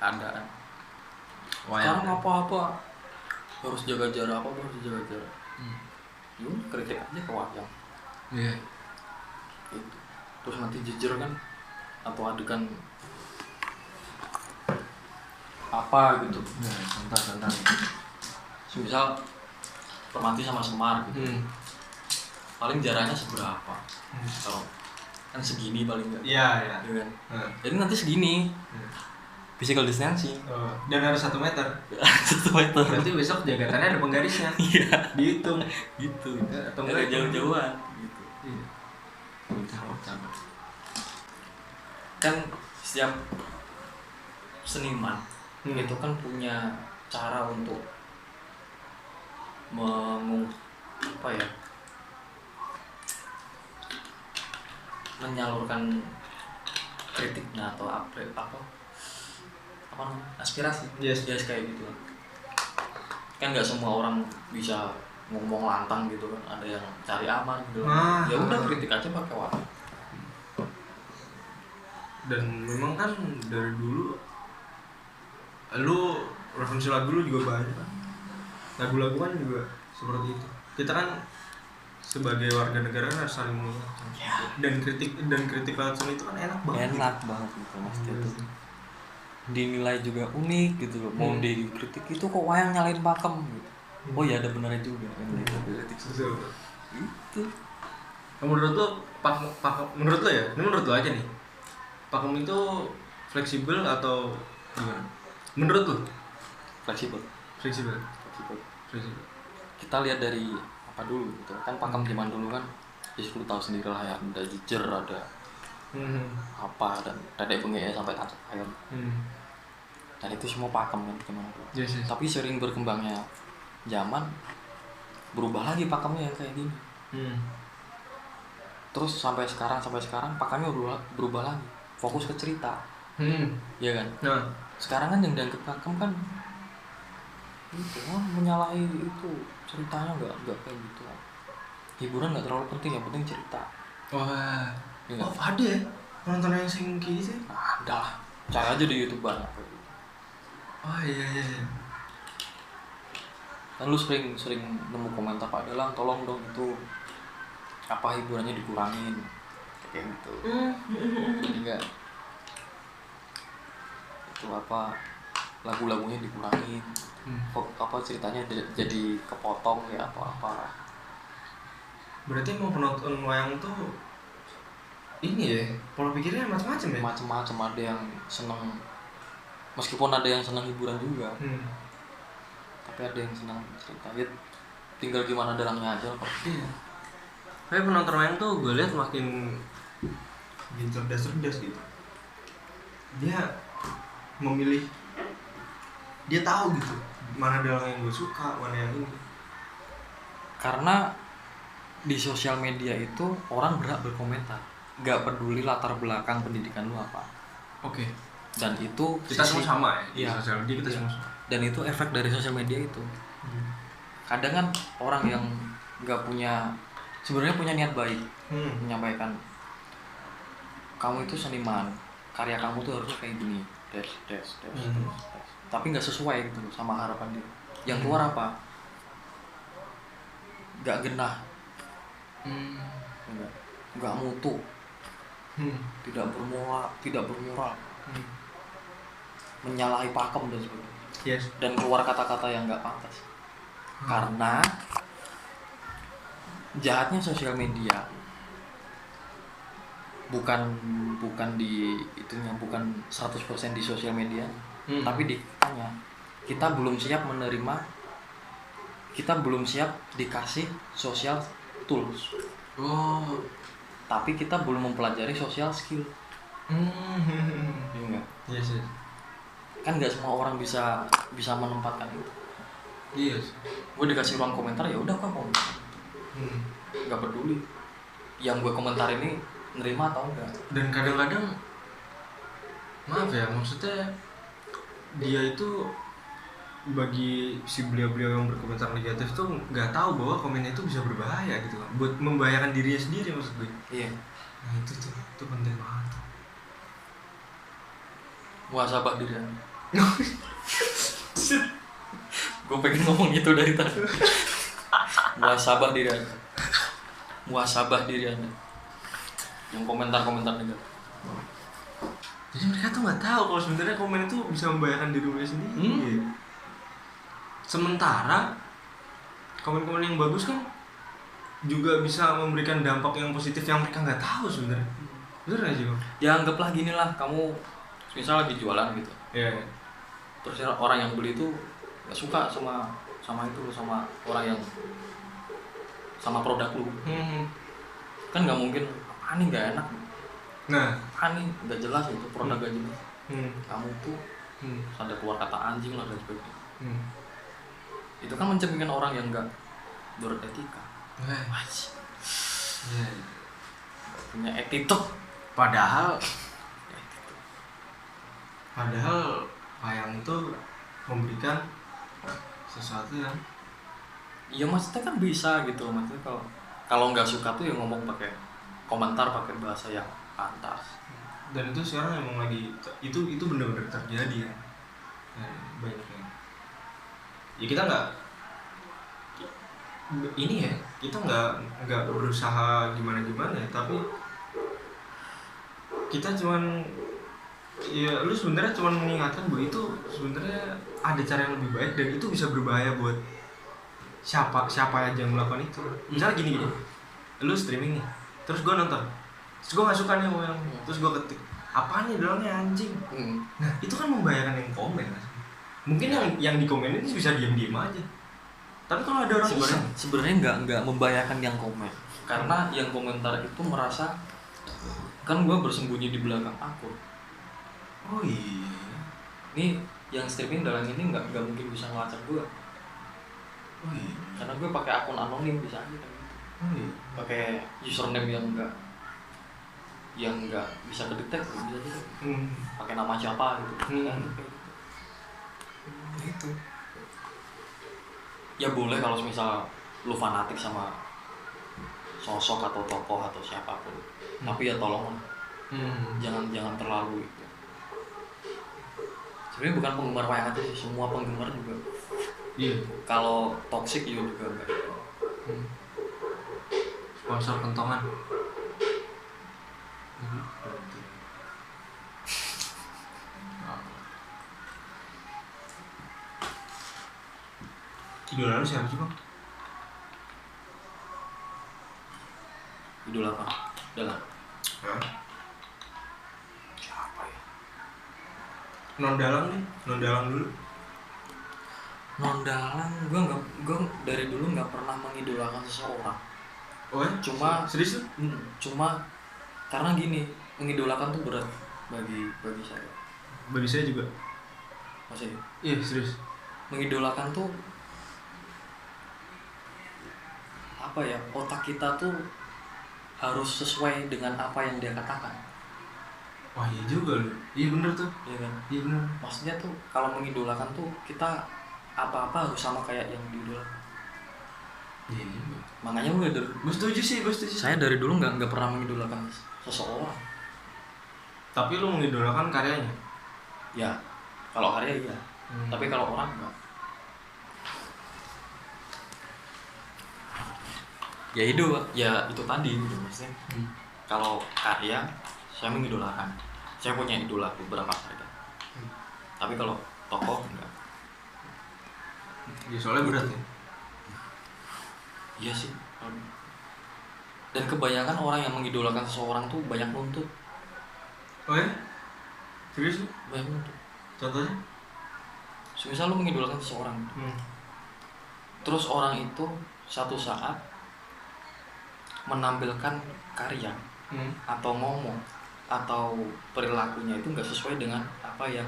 keadaan. Sekarang apa-apa harus jaga jarak, harus jaga jarak. Kritik aja ke wayang. Iya. Gitu. Terus nanti jujur kan, atau adegan apa gitu. Contoh. Misal Permati sama Semar gitu. Paling jaraknya seberapa? Kalau kan segini paling enggak. Iya. Kan? Jadi nanti segini. Physical distancing. Dan harus 1 meter. 1 meter. Berarti besok jagatannya ada penggarisnya. Iya. Dihitung. Gitu. Atau enggak jauh-jauhan gitu. Iya. Kan setiap seniman itu kan punya cara untuk menyalurkan kritiknya atau aspirasi. Yes, kayak gitu kan. Nggak semua orang bisa ngomong lantang gitu kan, ada yang cari aman gitu. Ya udah, kritik aja pakai wayang. Dan memang kan dari dulu lu referensi lagu lu juga banyak kan, lagu-lagu kan juga seperti itu. Kita kan sebagai warga negara kan harus saling mengingatkan. Dan kritik lewat seni itu kan enak banget Gitu maksudnya itu dinilai juga unik gitu loh. Mau dikritik itu kok wayang nyalain pakem gitu. Oh ya, ada benernya juga kan kritik sosial itu. Menurut lo menurut lo ya, ini menurut lo aja nih, pakem itu fleksibel atau gimana? Menurut lo? Fleksibel. Kita lihat dari apa dulu gitu kan, pakem zaman dulu kan ya lu tahu sendiri lah ya, ada jejer, ada apa, dan dedek bengek sampai kancet air. Dan itu semua pakem kan gimana dulu. Yes. Tapi sering berkembangnya zaman, berubah lagi pakemnya yang kayak gini. Terus sampai sekarang pakemnya berubah lagi, fokus ke cerita. Iya kan? Nah, sekarang kan yang dianggap pakem kan itu menyalahi itu ceritanya, nggak kayak gitu. Hiburan nggak terlalu penting, yang penting cerita. wah, Ya, ada ya penonton yang sing kayak gitu? ada lah. Cari aja di YouTube banyak. Oh iya. Dan lu sering nemu komentar, Pak Dalang tolong dong itu apa hiburannya dikurangin kayak gitu. Jadi enggak itu apa lagu-lagunya dikurangin, apa ceritanya jadi kepotong ya atau apa. Berarti mau penonton wayang tuh ini ya, pola pikirnya macam-macam ya? Macam-macam, ada yang seneng, meskipun ada yang seneng hiburan juga, tapi ada yang seneng cerita. Ya, tinggal gimana dalangnya aja kok. Iya. Tapi penonton wayang tuh gue lihat makin cerdas gitu. Dia memilih, dia tahu gitu mana dalang yang gue suka, mana yang ini. Karena di sosial media itu orang berhak berkomentar, nggak peduli latar belakang pendidikan lu apa. Oke. Dan itu Kita semua sama ya di iya, sosial media, kita iya. semua sama. Dan itu efek dari sosial media itu. Kadang kan orang yang nggak punya, sebenarnya punya niat baik, menyampaikan kamu itu seniman, karya kamu tuh harusnya kayak gini, dash. Tapi nggak sesuai gitu sama harapan dia. Yang keluar apa? Nggak genah, nggak mutu, tidak bermoral, menyalahi pakem dan sebagainya. Yes. Dan keluar kata-kata yang nggak pantas. Karena jahatnya sosial media bukan di itunya, bukan 100% di sosial media, tapi di kitanya. Kita belum siap menerima, kita belum siap dikasih social tools. Tapi kita belum mempelajari social skill. Iya enggak? Yes. Kan nggak semua orang bisa menempatkan itu. Yes. Gue dikasih ruang komentar, ya udah kok komentar. Nggak peduli yang gue komentar ini nerima atau enggak. Dan kadang-kadang maaf ya, maksudnya dia itu, bagi si beliau-beliau yang berkomentar negatif tuh nggak tahu bahwa komennya itu bisa berbahaya gitu loh, buat membahayakan dirinya sendiri maksud gue. Iya. Nah itu penting banget. Muhasabah diri Anda. Gue pengen ngomong gitu dari tadi. Muhasabah diri Anda. Muhasabah diri Anda. Yang komentar negatif. Jadi mereka tuh nggak tahu kalau sebenarnya komen itu bisa membahayakan diri mereka sendiri. Sementara komen-komen yang bagus kan juga bisa memberikan dampak yang positif yang mereka nggak tahu sebenarnya. Bener nggak sih Bang? Ya anggaplah gini lah, kamu misal lagi jualan gitu. Iya. Terus orang yang beli itu nggak suka sama itu, sama orang yang sama produk lu. Kan nggak mungkin, apa nih nggak enak. Nah, Apa nih nggak jelas itu produk gak jelas. Kamu tuh ada keluar kata anjing lah dan sebagainya. Itu kan mencerminkan orang yang nggak beretika. Punya attitude. Padahal wayang itu memberikan sesuatu yang, iya maksudnya kan bisa gitu, maksudnya kalau nggak suka tuh ya ngomong pakai komentar, pakai bahasa yang pantas. dan itu sekarang emang lagi itu benar-benar terjadi ya. Banyak yang ya kita nggak berusaha gimana ya, tapi kita cuman ya lu sebenarnya cuman mengingatkan bahwa itu sebenarnya ada cara yang lebih baik dan itu bisa berbahaya buat siapa aja yang melakukan itu. Misalnya gini, lu streaming nih, terus gue nonton, terus gue nggak suka nih mau yang, terus gue ketik apaan nih dalamnya anjing. Nah itu kan membahayakan yang komen. Mungkin yang di komen ini bisa diam aja, tapi kalau ada orang sebenarnya nggak membahayakan yang komen, karena yang komentar itu merasa kan gue bersembunyi di belakang akun. Oh iya, ini yang streaming dalam ini nggak mungkin bisa ngelacak gue. Oh iya, karena gue pakai akun anonim bisa aja kan. Oh iya, pakai username yang nggak bisa kedetek bisa aja. Pakai nama siapa gitu. Itu ya boleh kalau misal lu fanatik sama sosok atau tokoh atau siapapun, tapi ya tolong jangan terlalu itu. sebenarnya bukan penggemar wayang aja sih, semua penggemar juga. Iya. Kalau toxic juga enggak. Sponsor kentongan. Idola lu siapa sih bang? Idola apa? Dalam. Hah? Siapa ya? Non dalang dulu. Non dalang, gue dari dulu nggak pernah mengidolakan seseorang. Oh ya? Serius tuh? Cuma karena gini, mengidolakan tuh berat bagi saya. Bagi saya juga. Masih? Iya serius. Mengidolakan tuh apa ya? Otak kita tuh harus sesuai dengan apa yang dia katakan. Wah iya juga loh. Iya bener tuh. Iya kan? Iya bener. Maksudnya tuh kalau mengidolakan tuh kita apa-apa harus sama kayak yang diidolakan. Iya. Makanya gue setuju sih. Saya dari dulu nggak pernah mengidolakan seseorang. Tapi lu mengidolakan karyanya? Ya, kalau karya iya. Tapi kalau orang enggak. Ya itu tadi gitu maksudnya. Kalau karya saya mengidolakan. Saya punya idola beberapa karya. Tapi kalau tokoh enggak. Ya soalnya berat ya. Iya sih. Dan kebanyakan orang yang mengidolakan seseorang tuh banyak nuntut. Oh ya? Serius lu? Banyak nuntut. Contohnya? Misal lu mengidolakan seseorang, terus orang itu satu saat menampilkan karya atau ngomong atau perilakunya itu nggak sesuai dengan apa yang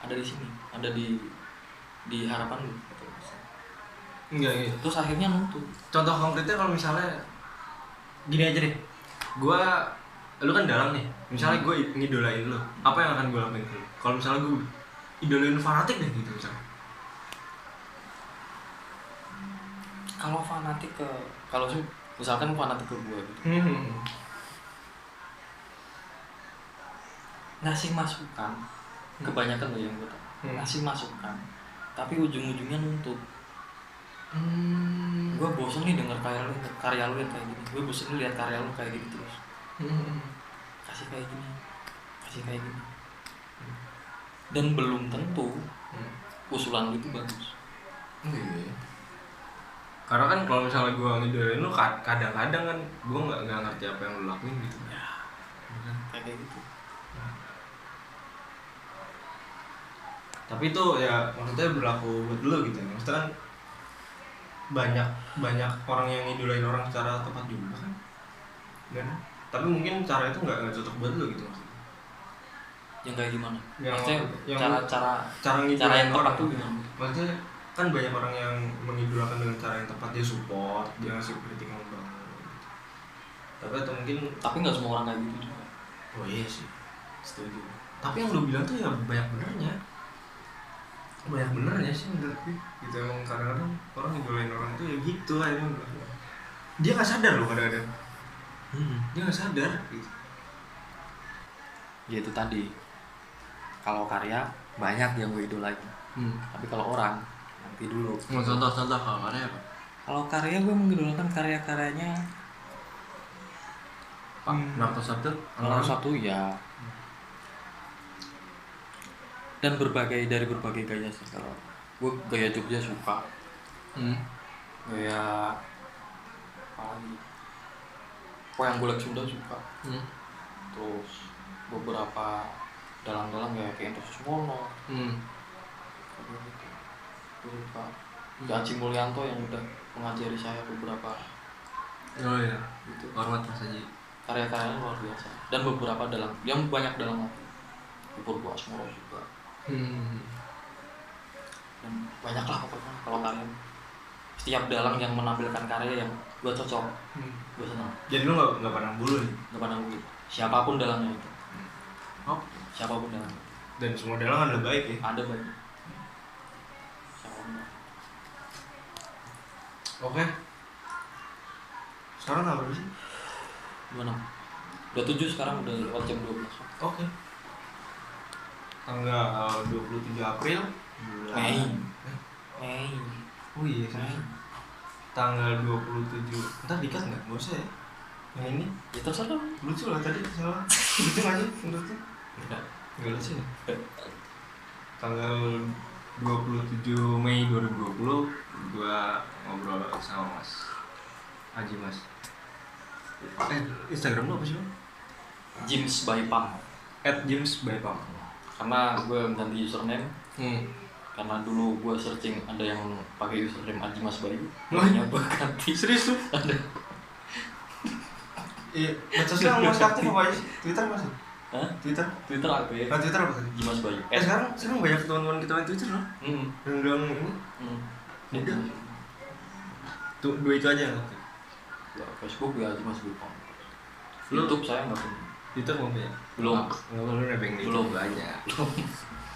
ada di sini, ada di harapan lu. Enggak gitu. Terus akhirnya nuntut. Contoh konkretnya kalau misalnya gini aja deh, lu kan dalang nih, misalnya gue ngidolain lu, apa yang akan gue lakuin ke lu? Kalau misalnya gue idolain fanatik deh gitu misalnya. Kalau fanatik kalau misalkan fanatik ke gue gitu, ngasih masukan, kebanyakan loh yang gue tahu, ngasih masukan, tapi ujung-ujungnya nuntut. Gue bosen nih denger karya lu yang kayak gini, gue bosen nih lihat karya lu kayak gini terus. Kasih kayak gini. Dan belum tentu usulan lu itu bagus. Iya. Karena kan kalau misalnya gue ngidolain lu, kadang-kadang kan gue nggak ngerti apa yang lu lakuin gitu. Ya, kayak gitu. Tapi itu ya maksudnya berlaku buat lu gitu. Maksudnya kan banyak orang yang ngidolain orang secara tepat juga kan. Dan tapi mungkin cara itu nggak cocok buat lu gitu maksudnya. Yang kayak gimana? Maksudnya cara yang orang tepat tuh gimana? Maksudnya kan banyak orang yang mengidolakan dengan cara yang tepat, dia support, dia ngasih kritik yang membangun. Tapi nggak semua orang kayak gitu juga. Oh iya sih, setuju. Tapi yang lu bilang tuh ya banyak benernya sih menurut gue. Gitu emang kadang-kadang orang ngidolain orang tuh ya gitu aja. Dia nggak sadar loh kadang-kadang. Dia nggak sadar gitu. Ya itu tadi. Kalau karya banyak yang gue idolain. Tapi kalau orang nanti dulu. Contoh kalau karya apa? Kalau karya gue mengidolakan karya-karyanya Pak Narto satu ya. Dan dari berbagai gaya sih. Kalau gue gaya Jogja suka. Gaya apa lagi? Wayang Golek Sunda suka. Terus beberapa dalang-dalang kayak Ento Susmono. Lupa. Haji Mulyanto yang udah mengajari saya beberapa. Oh iya. Gitu. Hormat Mas Haji. Karya-karyanya luar biasa. Dan beberapa dalang, yang banyak dalang Purbo Asmoro juga. Dan banyak lah pokoknya kalau kalian. Setiap dalang yang menampilkan karya yang gue cocok, gue senang. Jadi lu nggak pandang bulu nih? Nggak pandang bulu. Siapapun dalangnya itu. Oh. Siapapun dalangnya. Dan semua dalang ada baik ya? Ada baik. Oke. Sekarang apa sih? Gimana? Udah 7 sekarang, udah lewat jam 12. Oke. tanggal 27 April Mei. Oh iya sih. Tanggal 27. Ntar dikat nggak? Nggak usah ya. Yang ini Ya terserah. lucu lah tadi salah. Lucu nggak sih menurutnya? Nggak lucu ya. Tanggal 27 Mei 2020 gua ngobrol sama Mas Aji Mas. Instagram lu apa sih? James by Pam. @james_by_pam. Karena gue ganti username. Karena dulu gue searching ada yang pakai username Aji Mas Bayu. Makanya gue ganti. Serius tuh? Ada. Iya, medsosnya masih aktif apa aja sih? Twitter masih? Hah? Twitter? Twitter apa ya? Nah, Twitter apa tadi? Aji Mas Bayu. Sekarang banyak teman-teman kita main Twitter loh. Yang ini. Udah. Tuh, dua itu aja. Ya, Facebook ya Aji Mas Bayu. Lu- YouTube saya nggak punya. Twitter mau ya? Belum. Nggak perlu nebeng di Belum. YouTube aja.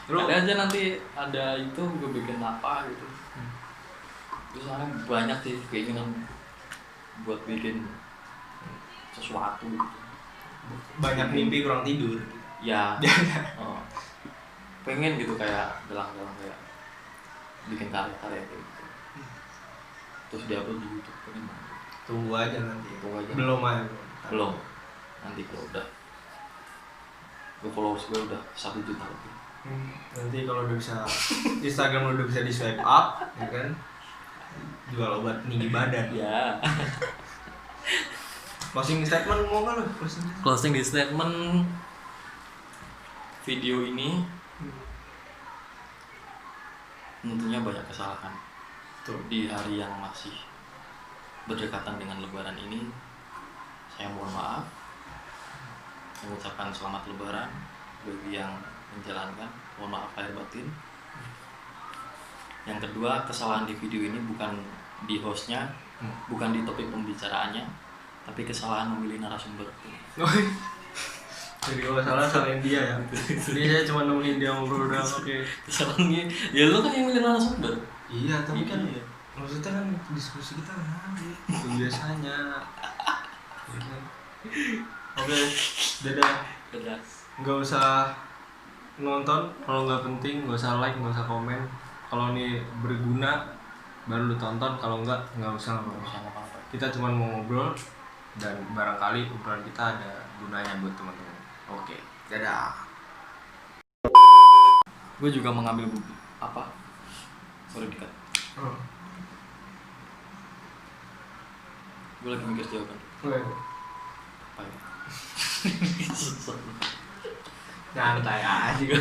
Lu ada aja nanti ada itu gue bikin apa gitu. Terus soalnya banyak sih keinginan buat bikin sesuatu gitu. Banyak mimpi kurang tidur. Ya. Oh. Pengen gitu kayak gelang-gelang kayak bikin karya-karya gitu. Terus diupload di YouTube pengen banget. Tunggu aja nanti. Tunggu aja. Belum aja. Belum. Nanti kalau udah followers gue udah 1 juta lebih. Nanti kalau udah bisa Instagram udah bisa di swipe up, ya kan? Jual obat tinggi badan. Ya. Closing statement mau nggak lo? Closing di statement video ini tentunya banyak kesalahan. Tuh. Di hari yang masih berdekatan dengan Lebaran ini, saya mohon maaf, mengucapkan selamat Lebaran bagi yang menjalankan, mohon maaf lahir batin. Yang kedua, kesalahan di video ini bukan di hostnya, bukan di topik pembicaraannya, tapi kesalahan memilih narasumber. Jadi kalau salah salahin dia ya. Jadi saya cuma nemenin dia ngobrol doang. Oke. Kesalahannya, ya lu kan yang milih narasumber. Iya, tapi kan Iya. maksudnya kan diskusi kita nanti itu biasanya. Ya kan? Oke, dadah. Dadah. Nggak usah nonton kalau nggak penting, nggak usah like, nggak usah komen. Kalau ini berguna baru lu tonton, kalau nggak usah. Nggak usah ngapa-ngapa. Kita cuma mau ngobrol dan barangkali obrolan kita ada gunanya buat teman-teman. Oke, dadah. Gue juga mengambil buku apa? Sorry dikat. Gue lagi mikir jawaban. Apa ya? Nyantai aja.